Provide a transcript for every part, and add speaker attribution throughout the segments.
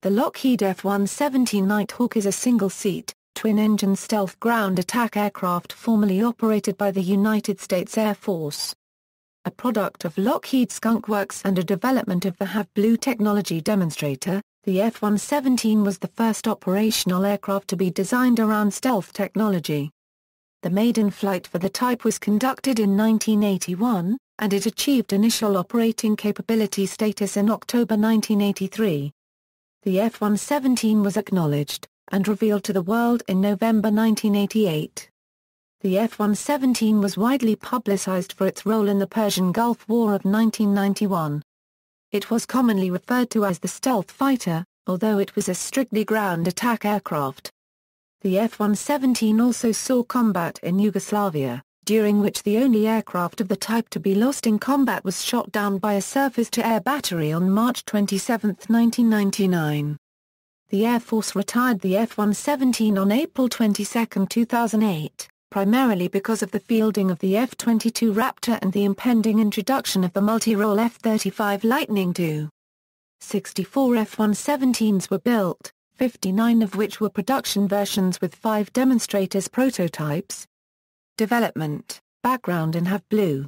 Speaker 1: The Lockheed F-117 Nighthawk is a single-seat, twin-engine stealth ground attack aircraft formerly operated by the United States Air Force. A product of Lockheed Skunk Works and a development of the Have Blue technology demonstrator, the F-117 was the first operational aircraft to be designed around stealth technology. The maiden flight for the type was conducted in 1981, and it achieved initial operating capability status in October 1983. The F-117 was acknowledged and revealed to the world in November 1988. The F-117 was widely publicized for its role in the Persian Gulf War of 1991. It was commonly referred to as the stealth fighter, although it was a strictly ground attack aircraft. The F-117 also saw combat in Yugoslavia, during which the only aircraft of the type to be lost in combat was shot down by a surface-to-air battery on March 27, 1999. The Air Force retired the F-117 on April 22, 2008, primarily because of the fielding of the F-22 Raptor and the impending introduction of the multirole F-35 Lightning II. 64 F-117s were built, 59 of which were production versions with 5 demonstrators prototypes. Development, background and Have Blue.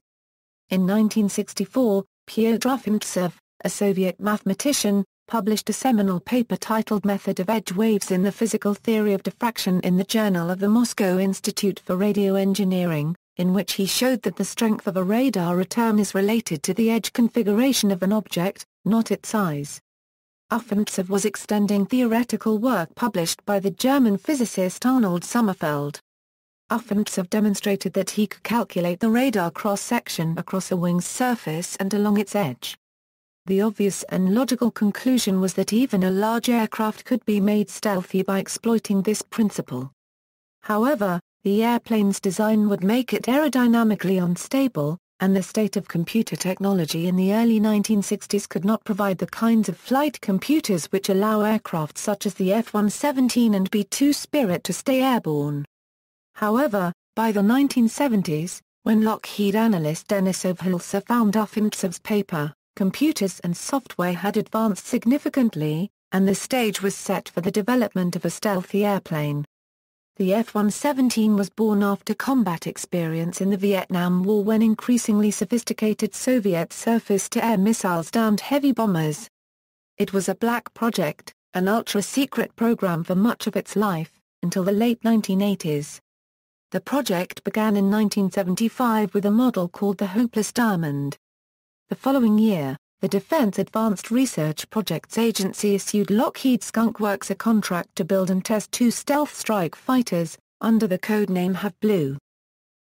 Speaker 1: In 1964, Pyotr Afintsev, a Soviet mathematician, published a seminal paper titled Method of Edge Waves in the Physical Theory of Diffraction in the Journal of the Moscow Institute for Radio Engineering, in which he showed that the strength of a radar return is related to the edge configuration of an object, not its size. Afintsev was extending theoretical work published by the German physicist Arnold Sommerfeld. Afintsev demonstrated that he could calculate the radar cross-section across a wing's surface and along its edge. The obvious and logical conclusion was that even a large aircraft could be made stealthy by exploiting this principle. However, the airplane's design would make it aerodynamically unstable, and the state of computer technology in the early 1960s could not provide the kinds of flight computers which allow aircraft such as the F-117 and B-2 Spirit to stay airborne. However, by the 1970s, when Lockheed analyst Denis Ovhalsa found Afintsev's paper, computers and software had advanced significantly, and the stage was set for the development of a stealthy airplane. The F-117 was born after combat experience in the Vietnam War when increasingly sophisticated Soviet surface-to-air missiles downed heavy bombers. It was a black project, an ultra-secret program for much of its life, until the late 1980s. The project began in 1975 with a model called the Hopeless Diamond. The following year, the Defense Advanced Research Projects Agency issued Lockheed Skunk Works a contract to build and test 2 stealth strike fighters, under the codename Have Blue.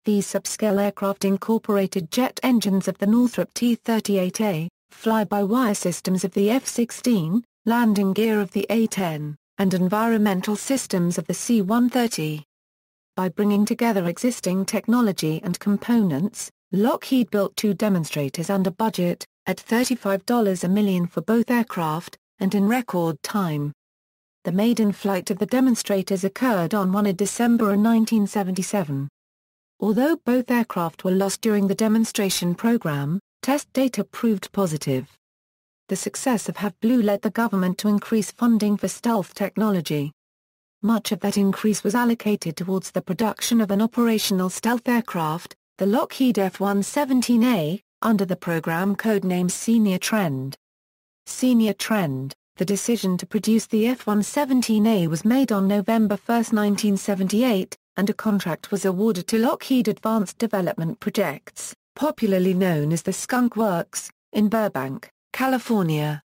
Speaker 1: These subscale aircraft incorporated jet engines of the Northrop T-38A, fly-by-wire systems of the F-16, landing gear of the A-10, and environmental systems of the C-130. By bringing together existing technology and components, Lockheed built 2 demonstrators under budget, at $35 a million for both aircraft, and in record time. The maiden flight of the demonstrators occurred on 1 December 1977. Although both aircraft were lost during the demonstration program, test data proved positive. The success of Have Blue led the government to increase funding for stealth technology. Much of that increase was allocated towards the production of an operational stealth aircraft, the Lockheed F-117A, under the program codename Senior Trend. Senior Trend, the decision to produce the F-117A was made on November 1, 1978, and a contract was awarded to Lockheed Advanced Development Projects, popularly known as the Skunk Works, in Burbank, California.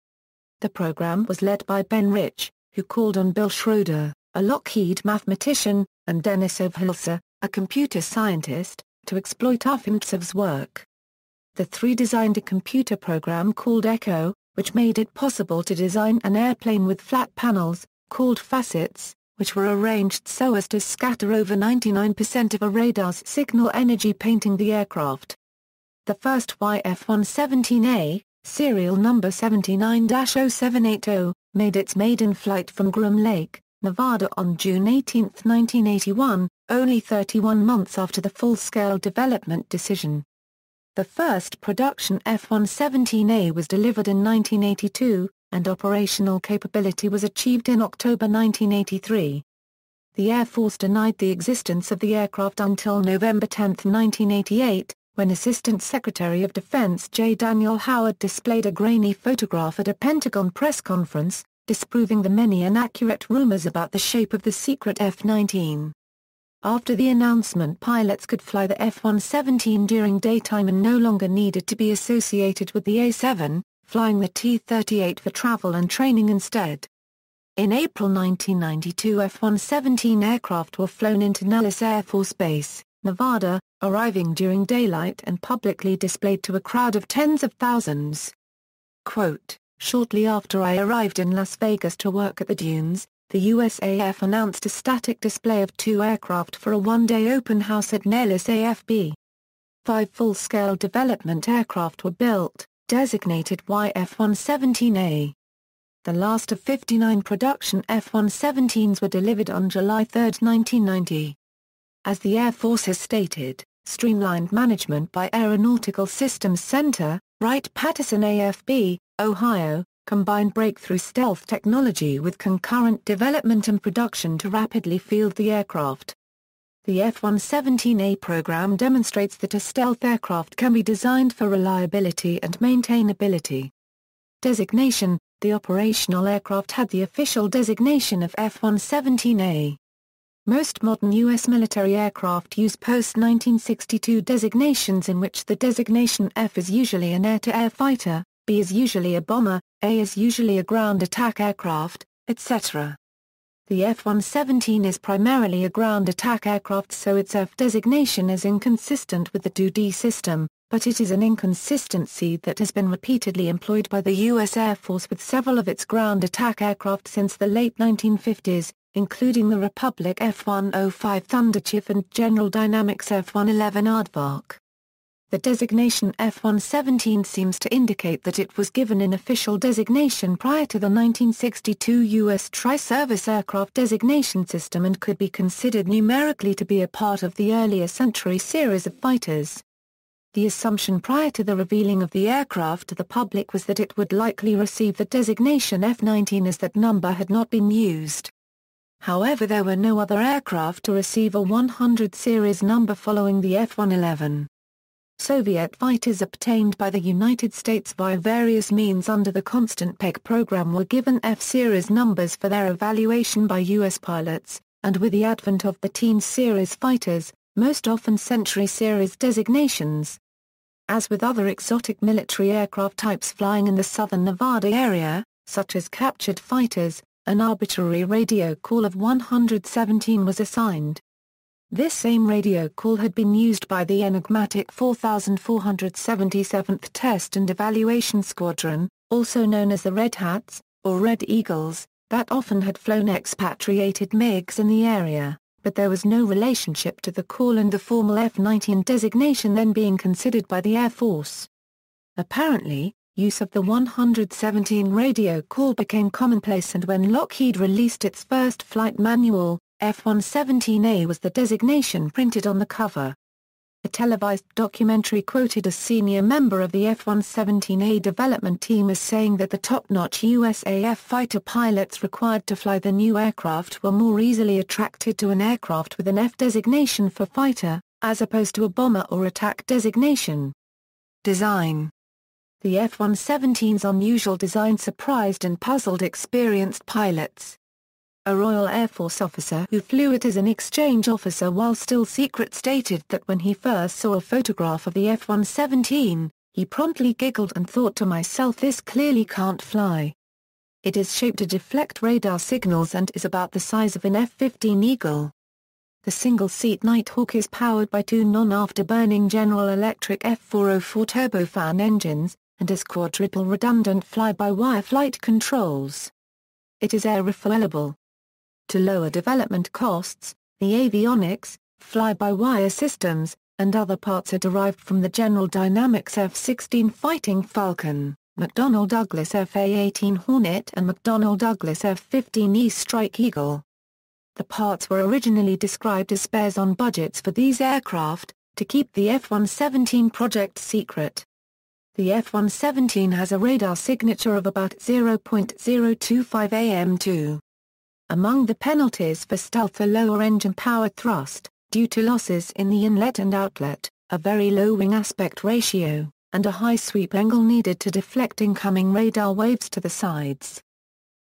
Speaker 1: The program was led by Ben Rich, who called on Bill Schroeder, a Lockheed mathematician, and Denis Ovhalsa, a computer scientist, to exploit Afintsev's work. The 3 designed a computer program called Echo, which made it possible to design an airplane with flat panels, called facets, which were arranged so as to scatter over 99% of a radar's signal energy painting the aircraft. The first YF-117A, serial number 79-0780, made its maiden flight from Groom Lake, Nevada on June 18, 1981, only 31 months after the full-scale development decision. The first production F-117A was delivered in 1982, and operational capability was achieved in October 1983. The Air Force denied the existence of the aircraft until November 10, 1988, when Assistant Secretary of Defense J. Daniel Howard displayed a grainy photograph at a Pentagon press conference, disproving the many inaccurate rumors about the shape of the secret F-19. After the announcement, pilots could fly the F-117 during daytime and no longer needed to be associated with the A-7, flying the T-38 for travel and training instead. In April 1992, F-117 aircraft were flown into Nellis Air Force Base, Nevada, arriving during daylight and publicly displayed to a crowd of tens of thousands. Quote, "Shortly after I arrived in Las Vegas to work at the dunes, the USAF announced a static display of 2 aircraft for a one-day open house at Nellis AFB. 5 full-scale development aircraft were built, designated YF-117A. The last of 59 production F-117s were delivered on July 3, 1990. As the Air Force has stated, streamlined management by Aeronautical Systems Center, Wright-Patterson AFB, Ohio, combined breakthrough stealth technology with concurrent development and production to rapidly field the aircraft. The F-117A program demonstrates that a stealth aircraft can be designed for reliability and maintainability. Designation: the operational aircraft had the official designation of F-117A. Most modern U.S. military aircraft use post-1962 designations in which the designation F is usually an air-to-air fighter, B is usually a bomber, A is usually a ground attack aircraft, etc. The F-117 is primarily a ground attack aircraft, so its F designation is inconsistent with the 2D system, but it is an inconsistency that has been repeatedly employed by the U.S. Air Force with several of its ground attack aircraft since the late 1950s, including the Republic F-105 Thunderchief and General Dynamics F-111 Aardvark. The designation F-117 seems to indicate that it was given an official designation prior to the 1962 U.S. Tri-Service Aircraft Designation System and could be considered numerically to be a part of the earlier Century series of fighters. The assumption prior to the revealing of the aircraft to the public was that it would likely receive the designation F-19 as that number had not been used. However, there were no other aircraft to receive a 100 series number following the F-111. Soviet fighters obtained by the United States via various means under the Constant Peg program were given F-series numbers for their evaluation by U.S. pilots, and with the advent of the Teen series fighters, most often Century series designations. As with other exotic military aircraft types flying in the southern Nevada area, such as captured fighters, an arbitrary radio call of 117 was assigned. This same radio call had been used by the enigmatic 4477th Test and Evaluation Squadron, also known as the Red Hats, or Red Eagles, that often had flown expatriated MiGs in the area, but there was no relationship to the call and the formal F-19 designation then being considered by the Air Force. Apparently, use of the 117 radio call became commonplace, and when Lockheed released its first flight manual, F-117A was the designation printed on the cover. A televised documentary quoted a senior member of the F-117A development team as saying that the top-notch USAF fighter pilots required to fly the new aircraft were more easily attracted to an aircraft with an F designation for fighter, as opposed to a bomber or attack designation. Design: the F-117's unusual design surprised and puzzled experienced pilots. A Royal Air Force officer who flew it as an exchange officer while still secret stated that when he first saw a photograph of the F-117, he promptly giggled and thought to myself, "This clearly can't fly. It is shaped to deflect radar signals and is about the size of an F-15 Eagle." The single-seat Nighthawk is powered by 2 non-afterburning General Electric F-404 turbofan engines, and has quadruple redundant fly-by-wire flight controls. It is air refuelable. To lower development costs, the avionics, fly-by-wire systems, and other parts are derived from the General Dynamics F-16 Fighting Falcon, McDonnell Douglas F-A-18 Hornet and McDonnell Douglas F-15E Strike Eagle. The parts were originally described as spares on budgets for these aircraft, to keep the F-117 project secret. The F-117 has a radar signature of about 0.025 am2. Among the penalties for stealth are lower engine power thrust, due to losses in the inlet and outlet, a very low wing aspect ratio, and a high sweep angle needed to deflect incoming radar waves to the sides.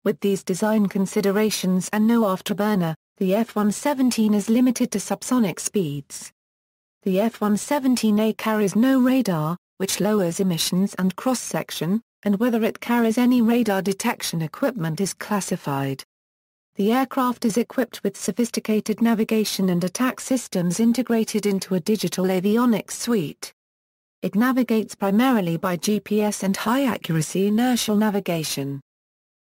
Speaker 1: With these design considerations and no afterburner, the F-117 is limited to subsonic speeds. The F-117A carries no radar, which lowers emissions and cross-section, and whether it carries any radar detection equipment is classified. The aircraft is equipped with sophisticated navigation and attack systems integrated into a digital avionics suite. It navigates primarily by GPS and high-accuracy inertial navigation.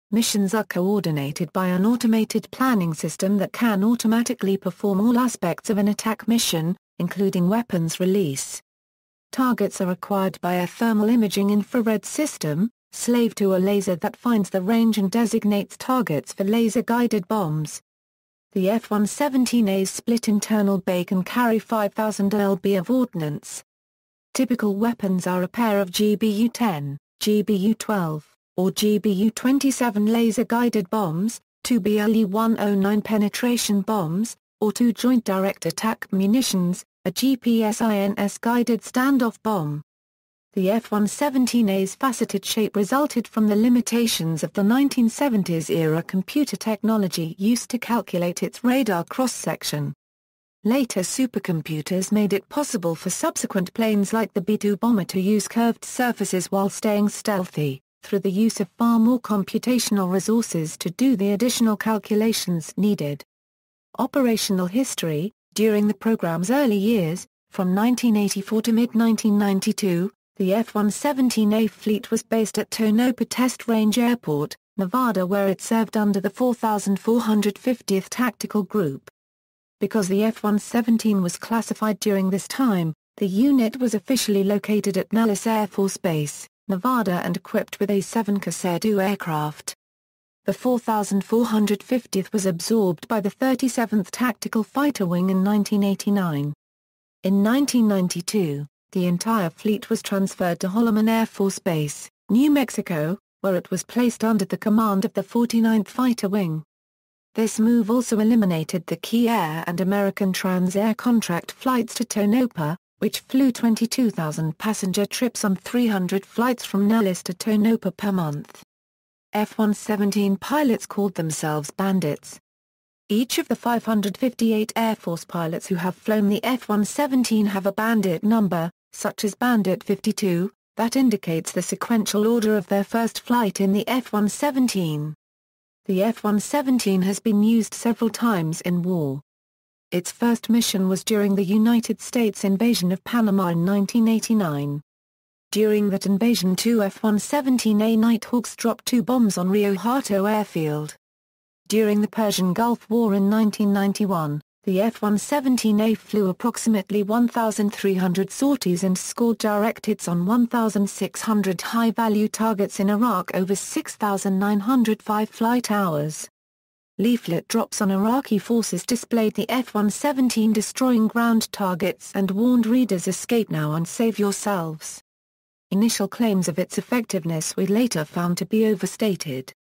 Speaker 1: Missions are coordinated by an automated planning system that can automatically perform all aspects of an attack mission, including weapons release. Targets are acquired by a thermal imaging infrared system, slave to a laser that finds the range and designates targets for laser-guided bombs. The F-117A's split internal bay can carry 5,000 lb of ordnance. Typical weapons are a pair of GBU-10, GBU-12, or GBU-27 laser-guided bombs, 2 BLE-109 penetration bombs, or 2 Joint Direct Attack munitions, a GPS-INS-guided standoff bomb. The F-117A's faceted shape resulted from the limitations of the 1970s-era computer technology used to calculate its radar cross-section. Later supercomputers made it possible for subsequent planes like the B-2 bomber to use curved surfaces while staying stealthy, through the use of far more computational resources to do the additional calculations needed. Operational history: during the program's early years, from 1984 to mid-1992, the F-117A fleet was based at Tonopah Test Range Airport, Nevada, where it served under the 4450th Tactical Group. Because the F-117 was classified during this time, the unit was officially located at Nellis Air Force Base, Nevada, and equipped with a 7 Caserdu aircraft. The 4450th was absorbed by the 37th Tactical Fighter Wing in 1989. In 1992, the entire fleet was transferred to Holloman Air Force Base, New Mexico, where it was placed under the command of the 49th Fighter Wing. This move also eliminated the Key Air and American Trans Air contract flights to Tonopah, which flew 22,000 passenger trips on 300 flights from Nellis to Tonopah per month. F-117 pilots called themselves bandits. Each of the 558 Air Force pilots who have flown the F-117 have a bandit number, such as Bandit 52, that indicates the sequential order of their first flight in the F-117. The F-117 has been used several times in war. Its first mission was during the United States invasion of Panama in 1989. During that invasion, 2 F-117A Nighthawks dropped 2 bombs on Rio Hato Airfield. During the Persian Gulf War in 1991, the F-117A flew approximately 1,300 sorties and scored direct hits on 1,600 high-value targets in Iraq over 6,905 flight hours. Leaflet drops on Iraqi forces displayed the F-117 destroying ground targets and warned readers, "Escape now and save yourselves." Initial claims of its effectiveness were later found to be overstated.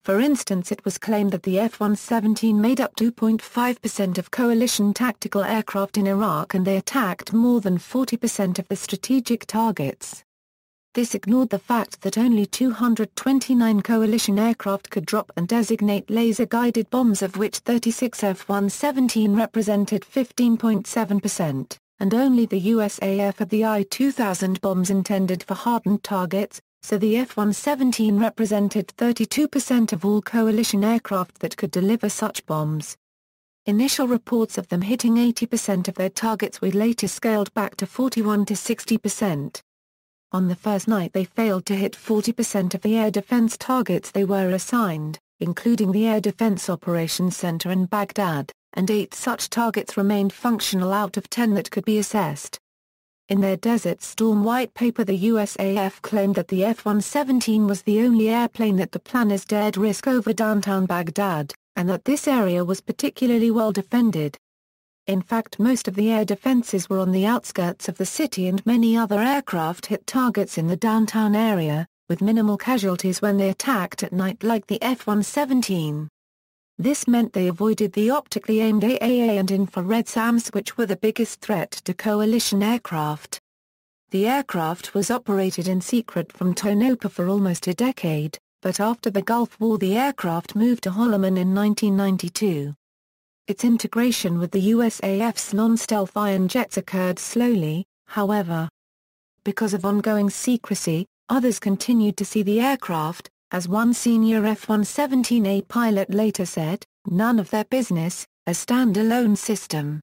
Speaker 1: For instance, it was claimed that the F-117 made up 2.5% of coalition tactical aircraft in Iraq and they attacked more than 40% of the strategic targets. This ignored the fact that only 229 coalition aircraft could drop and designate laser-guided bombs, of which 36 F-117 represented 15.7%, and only the USAF had the I-2000 bombs intended for hardened targets, so the F-117 represented 32% of all coalition aircraft that could deliver such bombs. Initial reports of them hitting 80% of their targets were later scaled back to 41 to 60%. On the first night they failed to hit 40% of the air defense targets they were assigned, including the Air Defense Operations Center in Baghdad, and 8 such targets remained functional out of 10 that could be assessed. In their Desert Storm white paper, the USAF claimed that the F-117 was the only airplane that the planners dared risk over downtown Baghdad, and that this area was particularly well defended. In fact, most of the air defenses were on the outskirts of the city and many other aircraft hit targets in the downtown area, with minimal casualties when they attacked at night like the F-117. This meant they avoided the optically aimed AAA and infrared SAMs, which were the biggest threat to coalition aircraft. The aircraft was operated in secret from Tonopah for almost a decade, but after the Gulf War the aircraft moved to Holloman in 1992. Its integration with the USAF's non-stealth Iron jets occurred slowly, however. Because of ongoing secrecy, others continued to see the aircraft, as one senior F-117A pilot later said, "None of their business, a standalone system."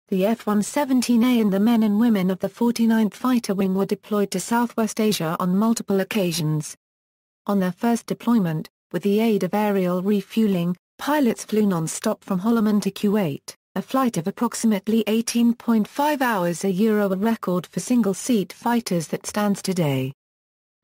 Speaker 1: The F-117A and the men and women of the 49th Fighter Wing were deployed to Southwest Asia on multiple occasions. On their first deployment, with the aid of aerial refueling, pilots flew non-stop from Holloman to Kuwait, a flight of approximately 18.5 hours, a record for single-seat fighters that stands today.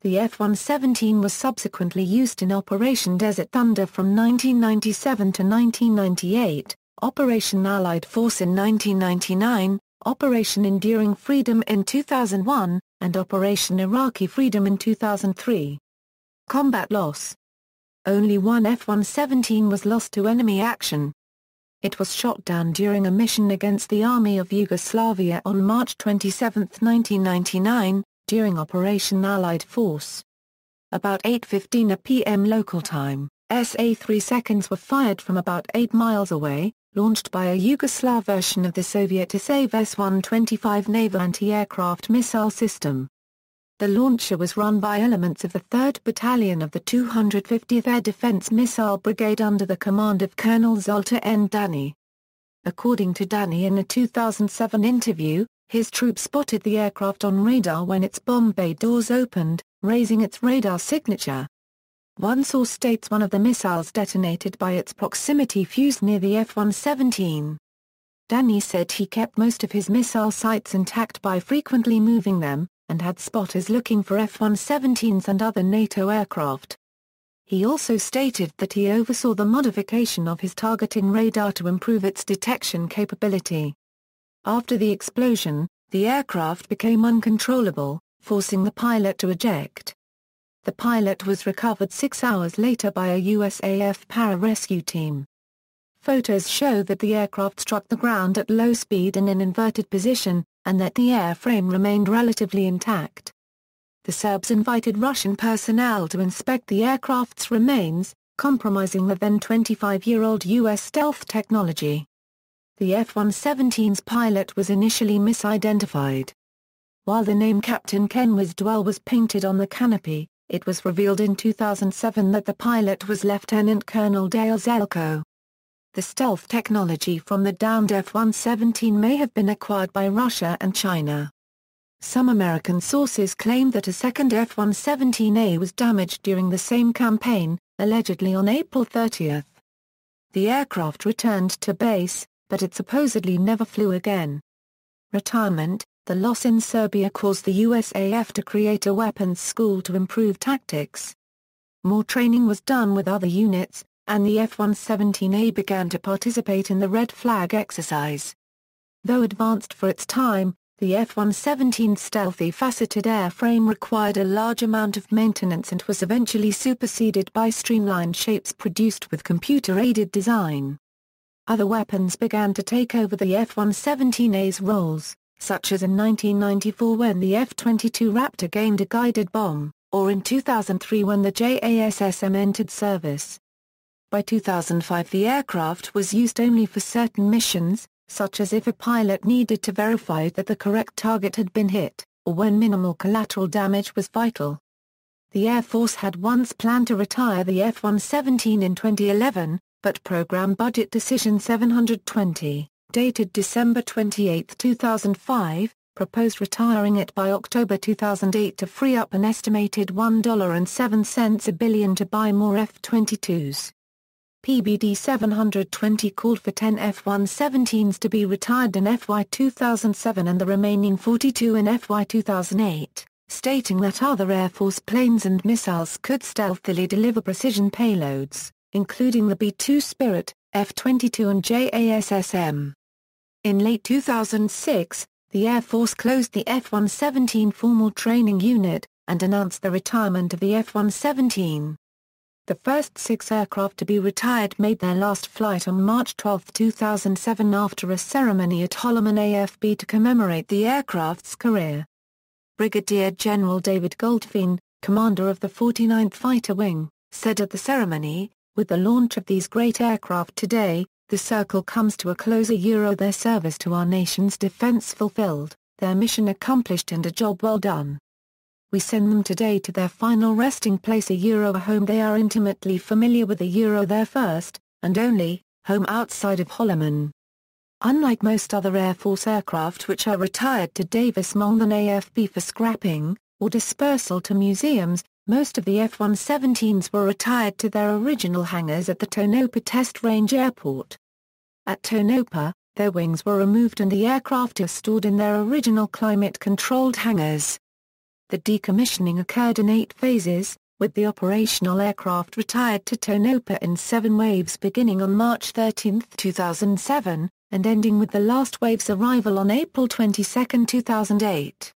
Speaker 1: The F-117 was subsequently used in Operation Desert Thunder from 1997 to 1998, Operation Allied Force in 1999, Operation Enduring Freedom in 2001, and Operation Iraqi Freedom in 2003. Combat loss. Only one F-117 was lost to enemy action. It was shot down during a mission against the Army of Yugoslavia on March 27, 1999, during Operation Allied Force. About 8:15 p.m. local time, SA-3 seconds were fired from about 8 miles away, launched by a Yugoslav version of the Soviet ISAF S-125 naval anti-aircraft missile system. The launcher was run by elements of the 3rd Battalion of the 250th Air Defense Missile Brigade under the command of Colonel Zoltan N. Dani. According to Dani in a 2007 interview, his troops spotted the aircraft on radar when its bomb bay doors opened, raising its radar signature. One source states one of the missiles detonated by its proximity fuse near the F-117. Dani said he kept most of his missile sites intact by frequently moving them, and had spotters looking for F-117s and other NATO aircraft. He also stated that he oversaw the modification of his targeting radar to improve its detection capability. After the explosion, the aircraft became uncontrollable, forcing the pilot to eject. The pilot was recovered 6 hours later by a USAF pararescue team. Photos show that the aircraft struck the ground at low speed in an inverted position, and that the airframe remained relatively intact. The Serbs invited Russian personnel to inspect the aircraft's remains, compromising the then 25-year-old U.S. stealth technology. The F-117's pilot was initially misidentified. While the name Captain Ken Wisdwell was painted on the canopy, it was revealed in 2007 that the pilot was Lieutenant Colonel Dale Zelko. The stealth technology from the downed F-117 may have been acquired by Russia and China. Some American sources claim that a second F-117A was damaged during the same campaign, allegedly on April 30. The aircraft returned to base, but it supposedly never flew again. Retirement. The loss in Serbia caused the USAF to create a weapons school to improve tactics. More training was done with other units, and the F-117A began to participate in the Red Flag exercise. Though advanced for its time, the F-117's stealthy faceted airframe required a large amount of maintenance and was eventually superseded by streamlined shapes produced with computer-aided design. Other weapons began to take over the F-117A's roles, such as in 1994 when the F-22 Raptor gained a guided bomb, or in 2003 when the JASSM entered service. By 2005 the aircraft was used only for certain missions, such as if a pilot needed to verify that the correct target had been hit, or when minimal collateral damage was vital. The Air Force had once planned to retire the F-117 in 2011, but Program Budget Decision 720, dated December 28, 2005, proposed retiring it by October 2008 to free up an estimated $1.07 billion to buy more F-22s. PBD 720 called for 10 F-117s to be retired in FY 2007 and the remaining 42 in FY 2008, stating that other Air Force planes and missiles could stealthily deliver precision payloads, including the B-2 Spirit, F-22 and JASSM. In late 2006, the Air Force closed the F-117 Formal Training Unit, and announced the retirement of the F-117. The first 6 aircraft to be retired made their last flight on March 12, 2007 after a ceremony at Holloman AFB to commemorate the aircraft's career. Brigadier General David Goldfein, commander of the 49th Fighter Wing, said at the ceremony, "With the launch of these great aircraft today, the circle comes to a close. Their service to our nation's defense fulfilled, their mission accomplished and a job well done. We send them today to their final resting place, a home they are intimately familiar with, their first, and only, home outside of Holloman." Unlike most other Air Force aircraft which are retired to Davis-Monthan AFB for scrapping, or dispersal to museums, most of the F-117s were retired to their original hangars at the Tonopah Test Range Airport. At Tonopah, their wings were removed and the aircraft are stored in their original climate-controlled hangars. The decommissioning occurred in 8 phases, with the operational aircraft retired to Tonopah in 7 waves beginning on March 13, 2007, and ending with the last wave's arrival on April 22, 2008.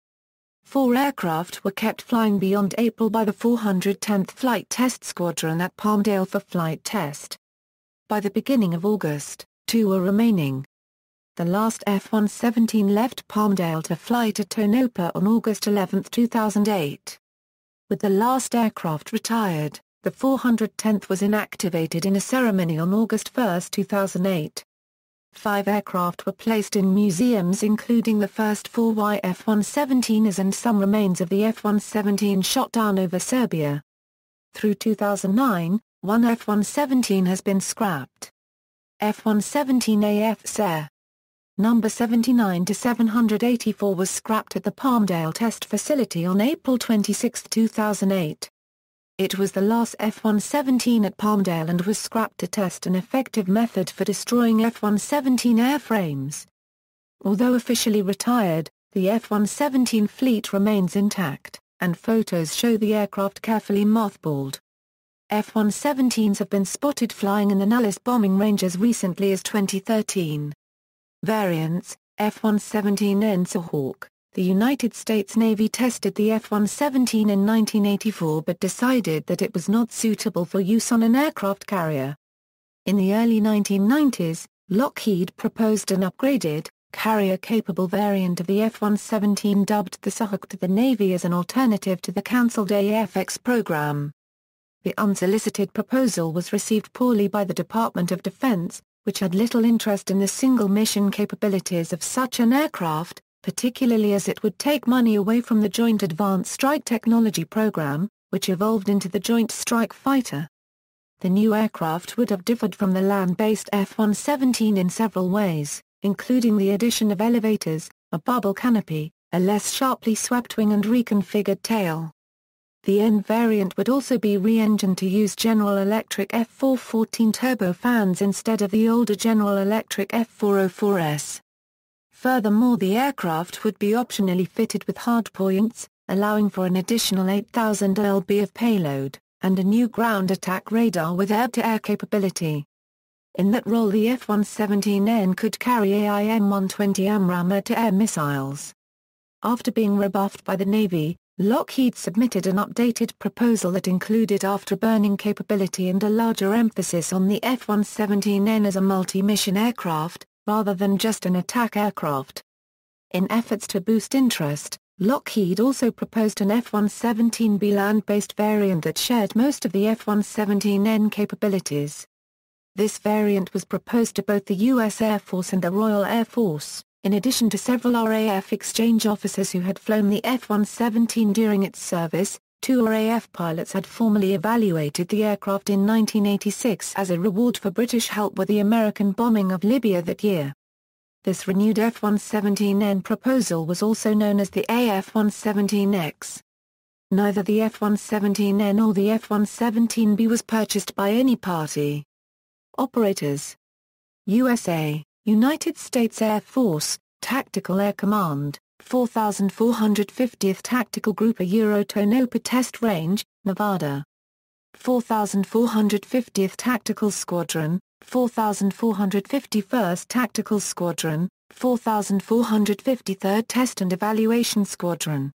Speaker 1: 4 aircraft were kept flying beyond April by the 410th Flight Test Squadron at Palmdale for flight test. By the beginning of August, 2 were remaining. The last F-117 left Palmdale to fly to Tonopah on August 11, 2008. With the last aircraft retired, the 410th was inactivated in a ceremony on August 1, 2008. 5 aircraft were placed in museums including the first 4Y F-117s and some remains of the F-117 shot down over Serbia. Through 2009, 1 F-117 has been scrapped. F-117AF Ser. Number 79 to 784 was scrapped at the Palmdale Test Facility on April 26, 2008. It was the last F-117 at Palmdale and was scrapped to test an effective method for destroying F-117 airframes. Although officially retired, the F-117 fleet remains intact, and photos show the aircraft carefully mothballed. F-117s have been spotted flying in the Nellis bombing range as recently as 2013. Variants: F-117 Nighthawk. The United States Navy tested the F-117 in 1984 but decided that it was not suitable for use on an aircraft carrier. In the early 1990s, Lockheed proposed an upgraded, carrier-capable variant of the F-117 dubbed the Nighthawk to the Navy as an alternative to the cancelled AFX program. The unsolicited proposal was received poorly by the Department of Defense, which had little interest in the single-mission capabilities of such an aircraft, particularly as it would take money away from the Joint Advanced Strike Technology Program, which evolved into the Joint Strike Fighter. The new aircraft would have differed from the land-based F-117 in several ways, including the addition of elevators, a bubble canopy, a less sharply swept wing and reconfigured tail. The N variant would also be re-engined to use General Electric F414 turbofans instead of the older General Electric F404s. Furthermore, the aircraft would be optionally fitted with hardpoints, allowing for an additional 8,000 lb of payload, and a new ground attack radar with air-to-air capability. In that role, the F-117N could carry AIM-120 AMRAAM air-to-air missiles. After being rebuffed by the Navy, Lockheed submitted an updated proposal that included afterburning capability and a larger emphasis on the F-117N as a multi-mission aircraft, rather than just an attack aircraft. In efforts to boost interest, Lockheed also proposed an F-117B land-based variant that shared most of the F-117N capabilities. This variant was proposed to both the U.S. Air Force and the Royal Air Force, in addition to several RAF exchange officers who had flown the F-117 during its service. 2 RAF pilots had formally evaluated the aircraft in 1986 as a reward for British help with the American bombing of Libya that year. This renewed F-117N proposal was also known as the AF-117X. Neither the F-117N or the F-117B was purchased by any party. Operators: USA, United States Air Force, Tactical Air Command, 4450th Tactical Group, Tonopah Test Range, Nevada. 4450th Tactical Squadron, 4451st Tactical Squadron, 4453rd Test and Evaluation Squadron,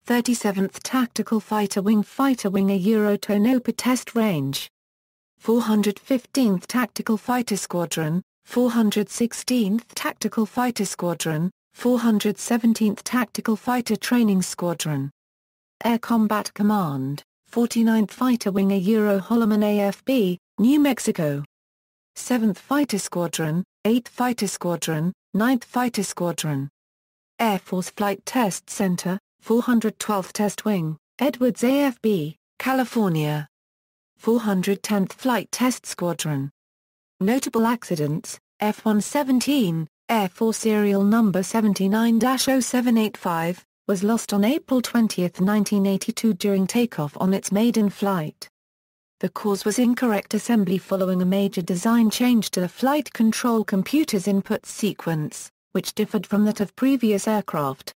Speaker 1: 37th Tactical Fighter Wing a Euro Tonopah Test Range, 415th Tactical Fighter Squadron, 416th Tactical Fighter Squadron, 417th Tactical Fighter Training Squadron. Air Combat Command, 49th Fighter Wing a Euro Holloman AFB, New Mexico. 7th Fighter Squadron, 8th Fighter Squadron, 9th Fighter Squadron. Air Force Flight Test Center, 412th Test Wing, Edwards AFB, California. 410th Flight Test Squadron. Notable accidents: F-117, Air Force serial number 79-0785, was lost on April 20, 1982 during takeoff on its maiden flight. The cause was incorrect assembly following a major design change to the flight control computer's input sequence, which differed from that of previous aircraft.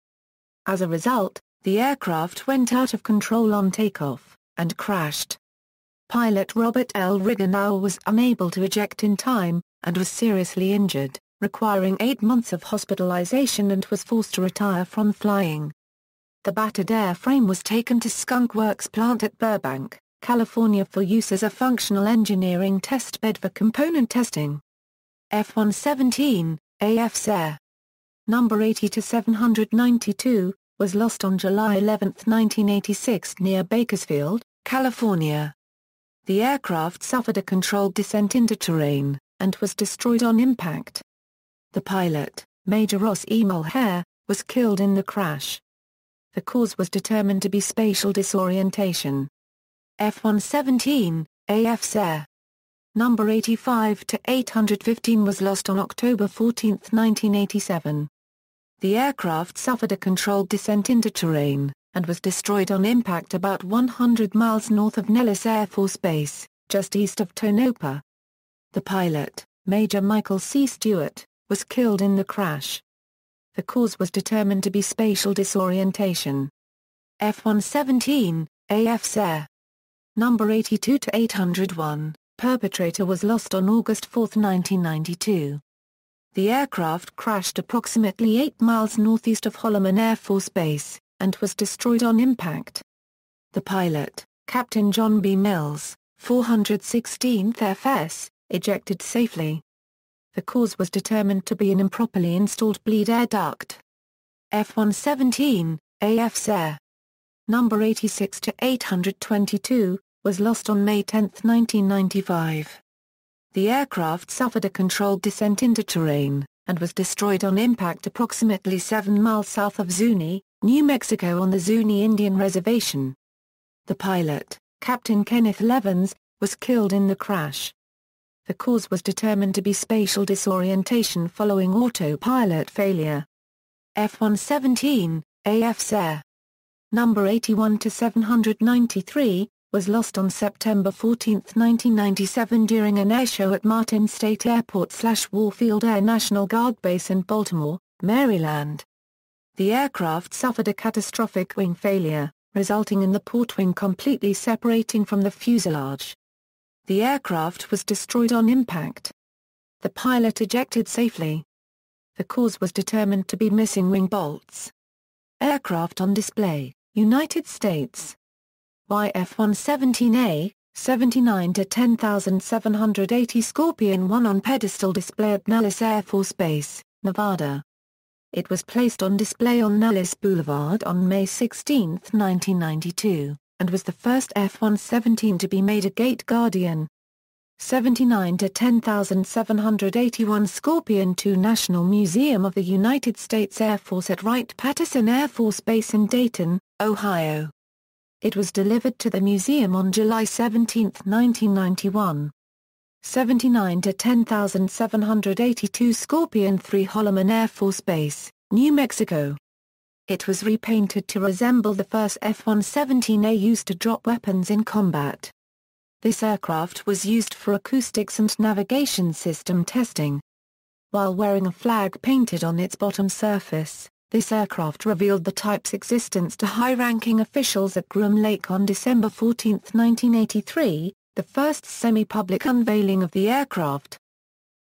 Speaker 1: As a result, the aircraft went out of control on takeoff, and crashed. Pilot Robert L. Rigondeaux was unable to eject in time, and was seriously injured, requiring 8 months of hospitalization, and was forced to retire from flying. The battered airframe was taken to Skunk Works plant at Burbank, California for use as a functional engineering test bed for component testing. F-117, AF's number 80-792, was lost on July 11, 1986 near Bakersfield, California. The aircraft suffered a controlled descent into terrain, and was destroyed on impact. The pilot, Major Ross E. Mulhare, was killed in the crash. The cause was determined to be spatial disorientation. F-117, AF's number 85-815 was lost on October 14, 1987. The aircraft suffered a controlled descent into terrain, and was destroyed on impact about 100 miles north of Nellis Air Force Base, just east of Tonopah. The pilot, Major Michael C. Stewart, was killed in the crash. The cause was determined to be spatial disorientation. F-117, AF's number 82-801, perpetrator was lost on August 4, 1992. The aircraft crashed approximately 8 miles northeast of Holloman Air Force Base, and was destroyed on impact. The pilot, Captain John B. Mills, 416th FS, ejected safely. The cause was determined to be an improperly installed bleed air duct. F-117, AF's number 86-822, was lost on May 10, 1995. The aircraft suffered a controlled descent into terrain, and was destroyed on impact approximately 7 miles south of Zuni, New Mexico on the Zuni Indian Reservation. The pilot, Captain Kenneth Levens, was killed in the crash. The cause was determined to be spatial disorientation following autopilot failure. F-117, AF's number 81-793, was lost on September 14, 1997 during an airshow at Martin State Airport/Warfield Air National Guard Base in Baltimore, Maryland. The aircraft suffered a catastrophic wing failure, resulting in the port wing completely separating from the fuselage. The aircraft was destroyed on impact. The pilot ejected safely. The cause was determined to be missing wing bolts. Aircraft on display, United States. YF-117A, 79-10780 Scorpion 1 on pedestal display at Nellis Air Force Base, Nevada. It was placed on display on Nellis Boulevard on May 16, 1992, and was the first F-117 to be made a Gate Guardian. 79-10781 Scorpion 2 National Museum of the United States Air Force at Wright-Patterson Air Force Base in Dayton, Ohio. It was delivered to the museum on July 17, 1991. 79-10782 Scorpion 3 Holloman Air Force Base, New Mexico. It was repainted to resemble the first F-117A used to drop weapons in combat. This aircraft was used for acoustics and navigation system testing. While wearing a flag painted on its bottom surface, this aircraft revealed the type's existence to high-ranking officials at Groom Lake on December 14, 1983, the first semi-public unveiling of the aircraft.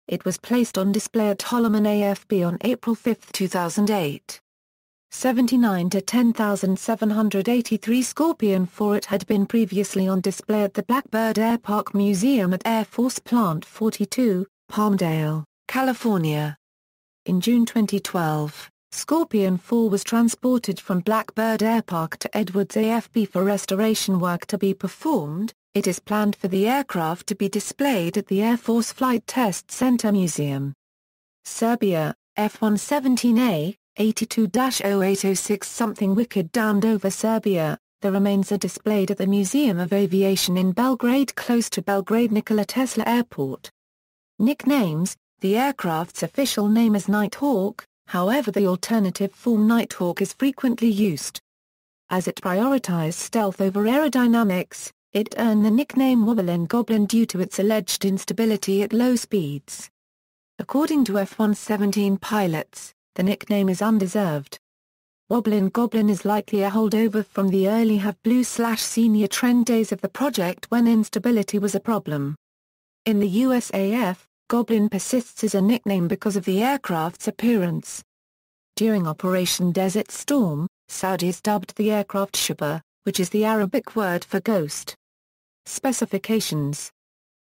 Speaker 1: It was placed on display at Holloman AFB on April 5, 2008. 79 to 10,783 Scorpion 4. It had been previously on display at the Blackbird Air Park Museum at Air Force Plant 42, Palmdale, California. In June 2012, Scorpion 4 was transported from Blackbird Air Park to Edwards AFB for restoration work to be performed. It is planned for the aircraft to be displayed at the Air Force Flight Test Center Museum. Serbia, F-117A, 82-0806 something wicked downed over Serbia. The remains are displayed at the Museum of Aviation in Belgrade close to Belgrade Nikola Tesla Airport. Nicknames: the aircraft's official name is Nighthawk, however the alternative form Nighthawk is frequently used. As it prioritized stealth over aerodynamics, it earned the nickname Wobbling Goblin due to its alleged instability at low speeds. According to F-117 pilots, the nickname is undeserved. Wobbling Goblin is likely a holdover from the early Have Blue/Senior trend days of the project when instability was a problem. In the USAF, Goblin persists as a nickname because of the aircraft's appearance. During Operation Desert Storm, Saudis dubbed the aircraft Shuba, which is the Arabic word for ghost. Specifications.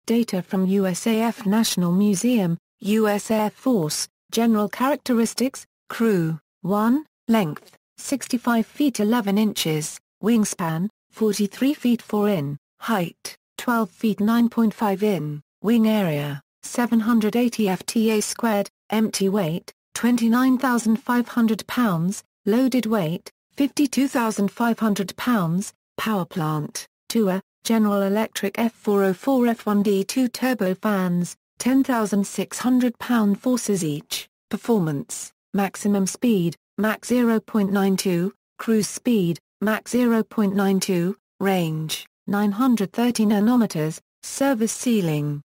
Speaker 1: Data from USAF National Museum, U.S. Air Force. General characteristics: crew, 1, length, 65 feet 11 inches, wingspan, 43 feet 4 in, height, 12 feet 9.5 in, wing area, 780 FTA squared, empty weight, 29,500 pounds, loaded weight, 52,500 pounds, power plant, TUA, General Electric F404 F1D2 turbofans, 10,600 pound forces each. Performance: maximum speed, Mach 0.92, cruise speed, Mach 0.92, range, 930 nanometers, service ceiling,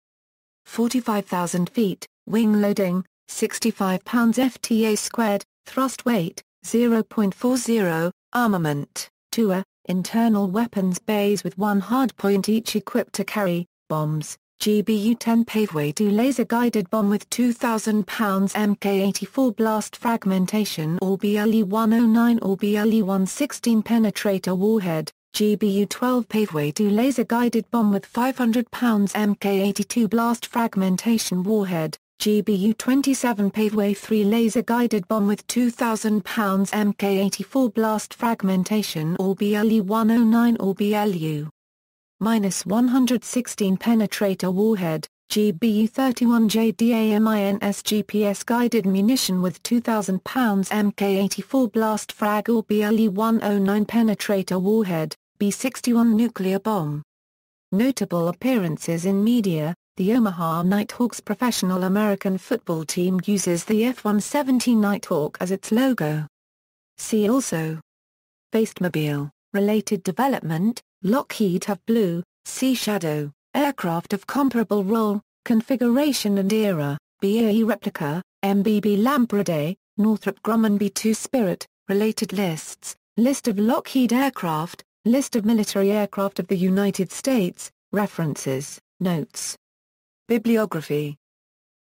Speaker 1: 45,000 feet, wing loading, 65 pounds FTA squared, thrust weight, 0.40, armament, TUA, internal weapons bays with one hardpoint each equipped to carry bombs. GBU-10 Paveway-2 laser-guided bomb with 2,000 pounds Mk-84 blast fragmentation or BLE-109 or BLE-116 penetrator warhead, GBU-12 Paveway-2 laser-guided bomb with 500 pounds Mk-82 blast fragmentation warhead, GBU-27 Paveway-3 laser-guided bomb with 2,000 pounds Mk-84 blast fragmentation or BLE-109 or BLU. -116 penetrator warhead, GBU-31 JDAMINS GPS guided munition with 2,000 pounds Mk-84 blast frag or BLE-109 penetrator warhead, B-61 nuclear bomb. Notable appearances in media: the Omaha Nighthawks professional American football team uses the F-117 Nighthawk as its logo. See also: Basemobile, related development, Lockheed F-Blue, Sea Shadow, aircraft of comparable role, configuration and era, BAE replica, MBB Lamprey, Northrop Grumman B-2 Spirit, related lists, list of Lockheed aircraft, list of military aircraft of the United States, references, notes. Bibliography.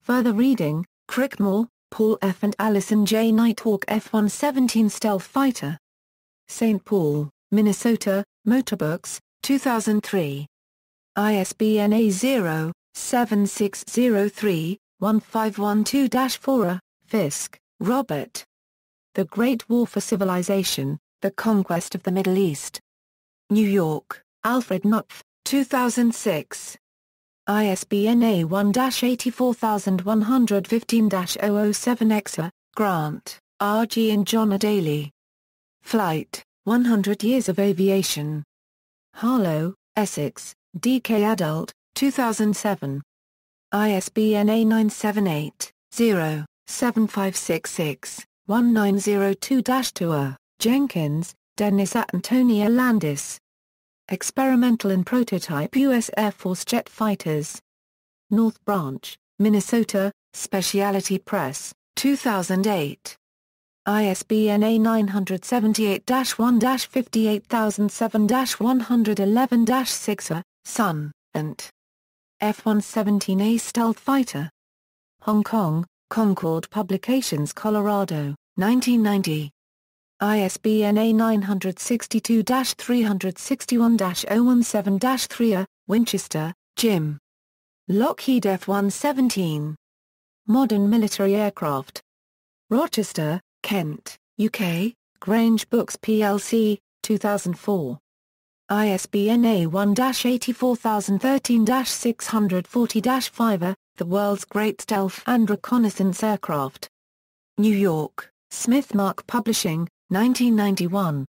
Speaker 1: Further reading: Crickmore, Paul F. and Allison J. Nighthawk F-117 Stealth Fighter. St. Paul, Minnesota, Motorbooks, 2003. ISBN A0-7603-1512-4. Fisk, Robert. The Great War for Civilization, The Conquest of the Middle East. New York, Alfred Knopf, 2006. ISBN A1-84115-007-Exa, Grant, R.G. and John Adaly. Flight, 100 Years of Aviation. Harlow, Essex, D.K. Adult, 2007. ISBN A978-0-7566-1902-2. Jenkins, Dennis Antonia Landis. Experimental and Prototype U.S. Air Force Jet Fighters. North Branch, Minnesota, Specialty Press, 2008. ISBN A978-1-58007-111-6. Sun, Ant. F-117A Stealth Fighter. Hong Kong, Concord Publications Colorado, 1990. ISBN A962-361-017-3 Winchester, Jim. Lockheed F-117. Modern Military Aircraft. Rochester, Kent, UK, Grange Books plc, 2004. ISBN A1-84013-640-5 The World's Great Stealth and Reconnaissance Aircraft. New York, Smithmark Publishing, 1991.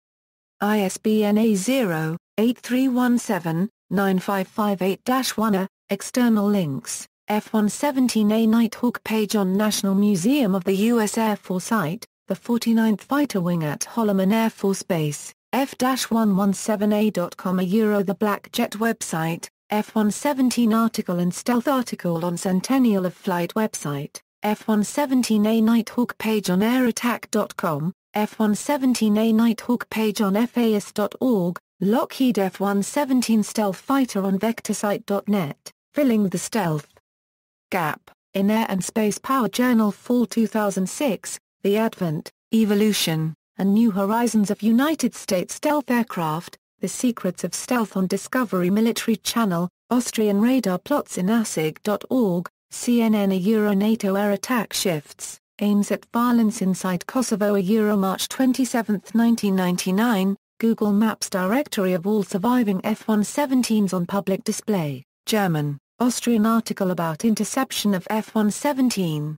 Speaker 1: ISBN A0-8317-9558-1 External links, F-117A Nighthawk page on National Museum of the U.S. Air Force site, the 49th Fighter Wing at Holloman Air Force Base, F-117A.com The Black Jet website, F-117 article and stealth article on Centennial of Flight website, F-117A Nighthawk page on airattack.com, F-117A Nighthawk page on FAS.org, Lockheed F-117 stealth fighter on vectorsite.net, Filling the Stealth Gap, in Air and Space Power Journal Fall 2006, The Advent, Evolution, and New Horizons of United States Stealth Aircraft, The Secrets of Stealth on Discovery Military Channel, Austrian radar plots in ASIG.org, CNN NATO air attack shifts, aims at violence inside Kosovo March 27, 1999, Google Maps directory of all surviving F-117s on public display, German, Austrian article about interception of F-117.